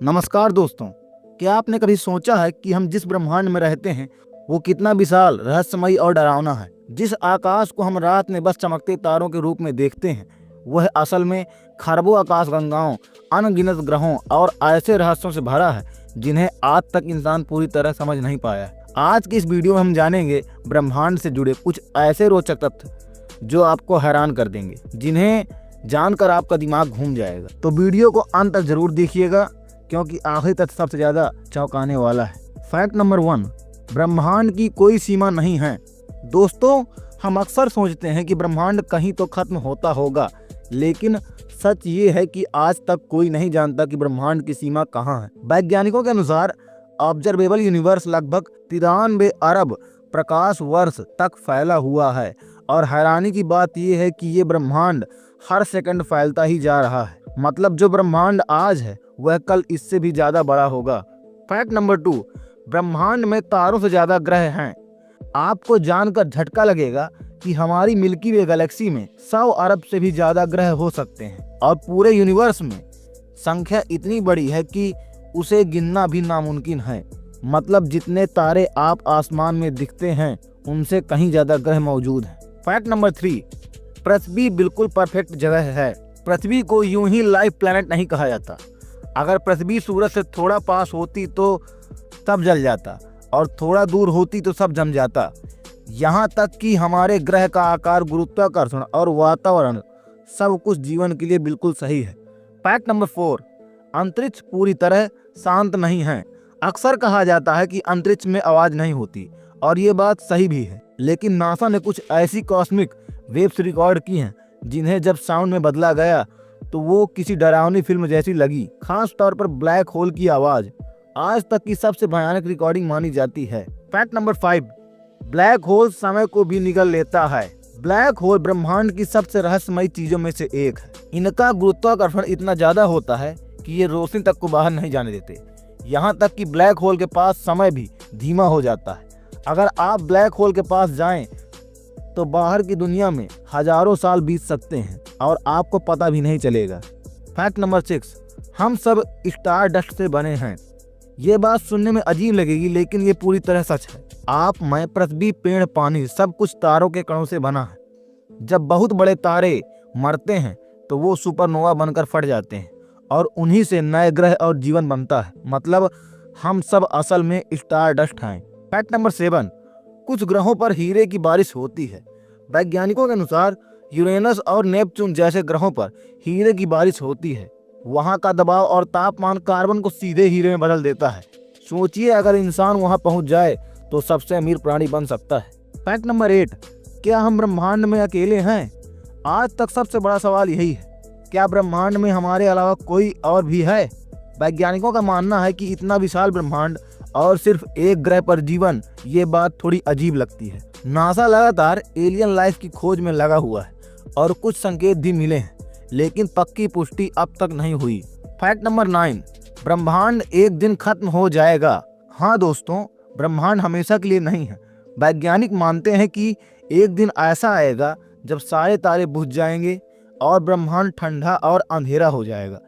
नमस्कार दोस्तों, क्या आपने कभी सोचा है कि हम जिस ब्रह्मांड में रहते हैं वो कितना विशाल, रहस्यमयी और डरावना है। जिस आकाश को हम रात में बस चमकते तारों के रूप में देखते हैं वह असल में खरबों आकाशगंगाओं, अनगिनत ग्रहों और ऐसे रहस्यों से भरा है जिन्हें आज तक इंसान पूरी तरह समझ नहीं पाया है। आज की इस वीडियो में हम जानेंगे ब्रह्मांड से जुड़े कुछ ऐसे रोचक तथ्य जो आपको हैरान कर देंगे, जिन्हें जानकर आपका दिमाग घूम जाएगा। तो वीडियो को अंत तक जरूर देखिएगा क्योंकि आखिरी तथ्य सबसे ज्यादा चौंकाने वाला है। फैक्ट नंबर 1, ब्रह्मांड की कोई सीमा नहीं है। दोस्तों, हम अक्सर सोचते हैं कि ब्रह्मांड कहीं तो खत्म होता होगा, लेकिन सच ये है कि आज तक कोई नहीं जानता कि ब्रह्मांड की सीमा कहाँ है। वैज्ञानिकों के अनुसार ऑब्जर्वेबल यूनिवर्स लगभग 93 अरब प्रकाश वर्ष तक फैला हुआ है और हैरानी की बात यह है कि ये ब्रह्मांड हर सेकंड फैलता ही जा रहा है। मतलब जो ब्रह्मांड आज है वह कल इससे भी ज्यादा बड़ा होगा। फैक्ट नंबर 2, ब्रह्मांड में तारों से ज्यादा ग्रह हैं। आपको जानकर झटका लगेगा कि हमारी मिल्की वे गैलेक्सी में 100 अरब से भी ज्यादा ग्रह हो सकते हैं और पूरे यूनिवर्स में संख्या इतनी बड़ी है कि उसे गिनना भी नामुमकिन है। मतलब जितने तारे आप आसमान में दिखते हैं उनसे कहीं ज्यादा ग्रह मौजूद हैं। फैक्ट नंबर 3, पृथ्वी बिल्कुल परफेक्ट जगह है। पृथ्वी को यूं ही लाइफ प्लैनेट नहीं कहा जाता। अगर पृथ्वी सूरज से थोड़ा पास होती तो सब जल जाता और थोड़ा दूर होती तो सब जम जाता। यहाँ तक कि हमारे ग्रह का आकार, गुरुत्वाकर्षण और वातावरण सब कुछ जीवन के लिए बिल्कुल सही है। फैक्ट नंबर 4, अंतरिक्ष पूरी तरह शांत नहीं है। अक्सर कहा जाता है कि अंतरिक्ष में आवाज नहीं होती और ये बात सही भी है, लेकिन नासा ने कुछ ऐसी कॉस्मिक वेव्स रिकॉर्ड की हैं जिन्हें जब साउंड में बदला गया तो वो किसी डरावनी फिल्म जैसी लगी। खास तौर पर ब्लैक होल की आवाज आज तक की सबसे भयानक रिकॉर्डिंग मानी जाती है। फैक्ट नंबर 5, ब्लैक होल समय को भी निगल लेता है। ब्लैक होल ब्रह्मांड की सबसे रहस्यमयी चीजों में से एक है। इनका गुरुत्वाकर्षण इतना ज्यादा होता है कि ये रोशनी तक को बाहर नहीं जाने देते। यहाँ तक कि ब्लैक होल के पास समय भी धीमा हो जाता है। अगर आप ब्लैक होल के पास जाएं तो बाहर की दुनिया में हजारों साल बीत सकते हैं और आपको पता भी नहीं चलेगा। फैक्ट नंबर 6, हम सब स्टार डस्ट से बने हैं। ये बात सुनने में अजीब लगेगी लेकिन ये पूरी तरह सच है। आप, मैं, पृथ्वी, पेड़, पानी सब कुछ तारों के कणों से बना है। जब बहुत बड़े तारे मरते हैं तो वो सुपरनोवा बनकर फट जाते हैं और उन्हीं से नए ग्रह और जीवन बनता है। मतलब हम सब असल में स्टार डस्ट हैं। फैक्ट नंबर 7, कुछ ग्रहों पर हीरे की बारिश होती है। वैज्ञानिकों के अनुसार यूरेनस और नेपच्यून जैसे ग्रहों पर हीरे की बारिश होती है। वहां का दबाव और तापमान कार्बन को सीधे हीरे में बदल देता है। सोचिए अगर इंसान वहां पहुंच जाए तो सबसे अमीर प्राणी बन सकता है। फैक्ट नंबर 8, क्या हम ब्रह्मांड में अकेले हैं? आज तक सबसे बड़ा सवाल यही है, क्या ब्रह्मांड में हमारे अलावा कोई और भी है? वैज्ञानिकों का मानना है कि इतना विशाल ब्रह्मांड और सिर्फ एक ग्रह पर जीवन, ये बात थोड़ी अजीब लगती है। नासा लगातार एलियन लाइफ की खोज में लगा हुआ है और कुछ संकेत भी मिले हैं, लेकिन पक्की पुष्टि अब तक नहीं हुई। फैक्ट नंबर 9, ब्रह्मांड एक दिन खत्म हो जाएगा। हाँ दोस्तों, ब्रह्मांड हमेशा के लिए नहीं है। वैज्ञानिक मानते हैं कि एक दिन ऐसा आएगा जब सारे तारे बुझ जाएंगे और ब्रह्मांड ठंडा और अंधेरा हो जाएगा।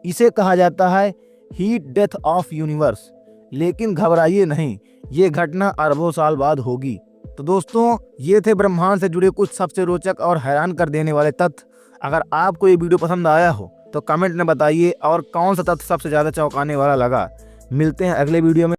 इसे कहा जाता है हीट डेथ ऑफ यूनिवर्स। लेकिन घबराइए नहीं, ये घटना अरबों साल बाद होगी। तो दोस्तों, ये थे ब्रह्मांड से जुड़े कुछ सबसे रोचक और हैरान कर देने वाले तथ्य। अगर आपको ये वीडियो पसंद आया हो तो कमेंट में बताइए और कौन सा तथ्य सबसे ज्यादा चौंकाने वाला लगा। मिलते हैं अगले वीडियो में।